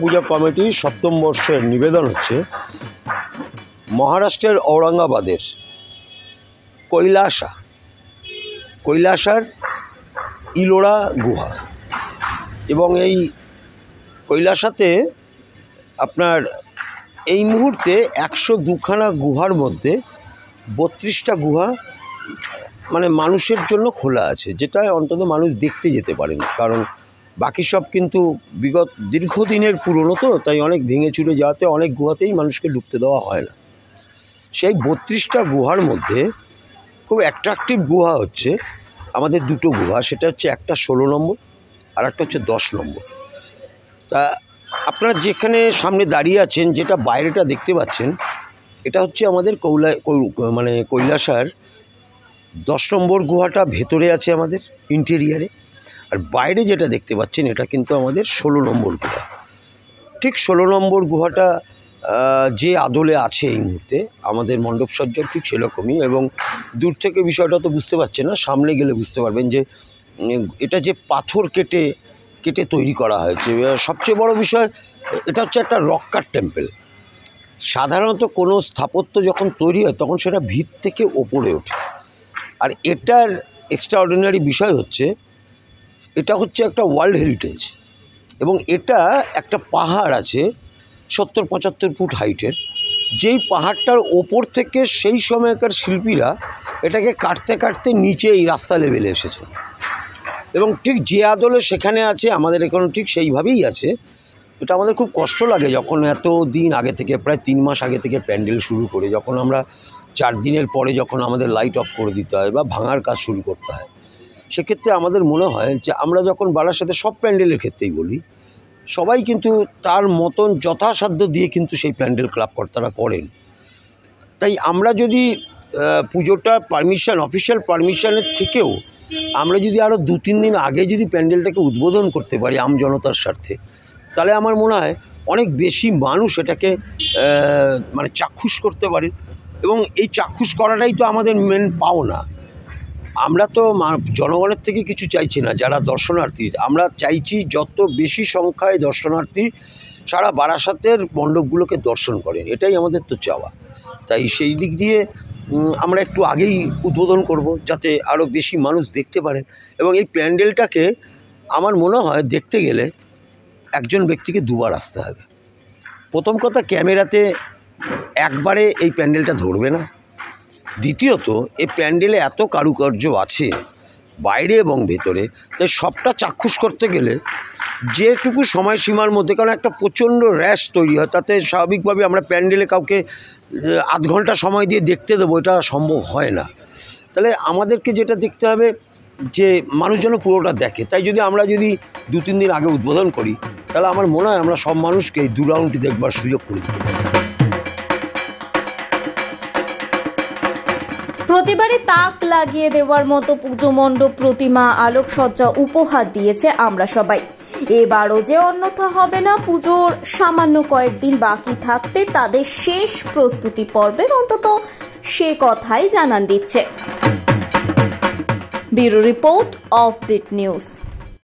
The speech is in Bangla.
পূজা কমিটির সপ্তম বর্ষের নিবেদন হচ্ছে মহারাষ্ট্রের ঔরঙ্গাবাদের কৈলাসার ইলোরা গুহা। এবং এই কৈলাসাতে আপনার এই মুহূর্তে 102খানা গুহার মধ্যে 32টা গুহা মানে মানুষের জন্য খোলা আছে, যেটা অন্তত মানুষ দেখতে যেতে পারেন, কারণ বাকি সব কিন্তু বিগত দীর্ঘদিনের পুরনো, তো তাই অনেক ভেঙে চুরে যাওয়াতে অনেক গুহাতেই মানুষকে ঢুকতে দেওয়া হয় না। সেই 32টা গুহার মধ্যে খুব অ্যাট্রাকটিভ গুহা হচ্ছে আমাদের দুটো গুহা, সেটা হচ্ছে একটা 16 নম্বর আর একটা হচ্ছে 10 নম্বর। তা আপনারা যেখানে সামনে দাঁড়িয়ে আছেন, যেটা বাইরেটা দেখতে পাচ্ছেন, এটা হচ্ছে আমাদের কৈলাসার 10 নম্বর গুহাটা ভেতরে আছে আমাদের ইন্টেরিয়ারে, আর বাইরে যেটা দেখতে পাচ্ছেন এটা কিন্তু আমাদের 16 নম্বর গুহা। ঠিক 16 নম্বর গুহাটা যে আদলে আছে এই মুহূর্তে, আমাদের মণ্ডপসজ্জার ঠিক সেরকমই। এবং দূর থেকে বিষয়টা তো বুঝতে পারছেন না, সামনে গেলে বুঝতে পারবেন যে এটা যে পাথর কেটে কেটে তৈরি করা হয়েছে। সবচেয়ে বড় বিষয়, এটা হচ্ছে একটা রক কাট টেম্পল। সাধারণত কোনো স্থাপত্য যখন তৈরি হয় তখন সেটা ভিত থেকে ওপরে ওঠে, আর এটার এক্সট্রাঅর্ডিনারি বিষয় হচ্ছে এটা হচ্ছে একটা ওয়ার্ল্ড হেরিটেজ। এবং এটা একটা পাহাড় আছে 70-75 ফুট হাইটের, যেই পাহাড়টার ওপর থেকে সেই সময়কার শিল্পীরা এটাকে কাটতে কাটতে নিচে এই রাস্তা লেভেলে এসেছে। এবং ঠিক যে আদলে সেখানে আছে, আমাদের এখানে ঠিক সেইভাবেই আছে। এটা আমাদের খুব কষ্ট লাগে যখন এত দিন আগে থেকে, প্রায় 3 মাস আগে থেকে প্যান্ডেল শুরু করে, যখন আমরা 4 দিনের পরে যখন আমাদের লাইট অফ করে দিতে হয় বা ভাঙার কাজ শুরু করতে হয়, সেক্ষেত্রে আমাদের মনে হয় যে আমরা যখন বারাসাতে সব প্যান্ডেলের ক্ষেত্রেই বলি, সবাই কিন্তু তার মতন যথাসাধ্য দিয়ে কিন্তু সেই প্যান্ডেল ক্লাব কর্তারা করেন। তাই আমরা যদি পুজোটার পারমিশন, অফিসিয়াল পারমিশনের থেকেও আমরা যদি আরও 2-3 দিন আগে যদি প্যান্ডেলটাকে উদ্বোধন করতে পারি আমজনতার স্বার্থে, তাহলে আমার মনে হয় অনেক বেশি মানুষ এটাকে মানে চাক্ষুষ করতে পারে। এবং এই চাক্ষুষ করাটাই তো আমাদের মেন পাওনা। আমরা তো জনগণের থেকে কিছু চাইছি না, যারা দর্শনার্থী, আমরা চাইছি যত বেশি সংখ্যায় দর্শনার্থী সারা বারাসাতের মণ্ডপগুলোকে দর্শন করেন, এটাই আমাদের তো চাওয়া। তাই সেই দিক দিয়ে আমরা একটু আগেই উদ্বোধন করব, যাতে আরও বেশি মানুষ দেখতে পারেন। এবং এই প্যান্ডেলটাকে আমার মনে হয় দেখতে গেলে একজন ব্যক্তিকে দুবার আসতে হবে। প্রথম কথা, ক্যামেরাতে একবারে এই প্যান্ডেলটা ধরবে না। দ্বিতীয়ত, এই প্যান্ডেলে এত কারুকার্য আছে বাইরে এবং ভেতরে, তাই সবটা চাক্ষুষ করতে গেলে যেটুকু সময়সীমার মধ্যে, কারণ একটা প্রচণ্ড র্যাশ তৈরি হয়, তাতে স্বাভাবিকভাবে আমরা প্যান্ডেলে কাউকে আধ ঘন্টা সময় দিয়ে দেখতে দেবো, এটা সম্ভব হয় না। তাহলে আমাদেরকে যেটা দেখতে হবে যে মানুষ যেন পুরোটা দেখে। তাই আমরা যদি 2-3 দিন আগে উদ্বোধন করি, তাহলে আমার মনে হয় আমরা সব মানুষকে এই 2 রাউন্ডটি দেখবার সুযোগ করে দিতে পারি। প্রতিবারই তাক লাগিয়ে দেওয়ার মতো পুজো মণ্ডপ, প্রতিমা, আলোকসজ্জা উপহার দিয়েছে আমরা সবাই। এবারও যে অন্যথা হবে না, পুজোর সামান্য কয়েকদিন বাকি থাকতে তাদের শেষ প্রস্তুতি পর্বের অন্তত সে কথাই জানান দিচ্ছে। Bureau report, offbeat news.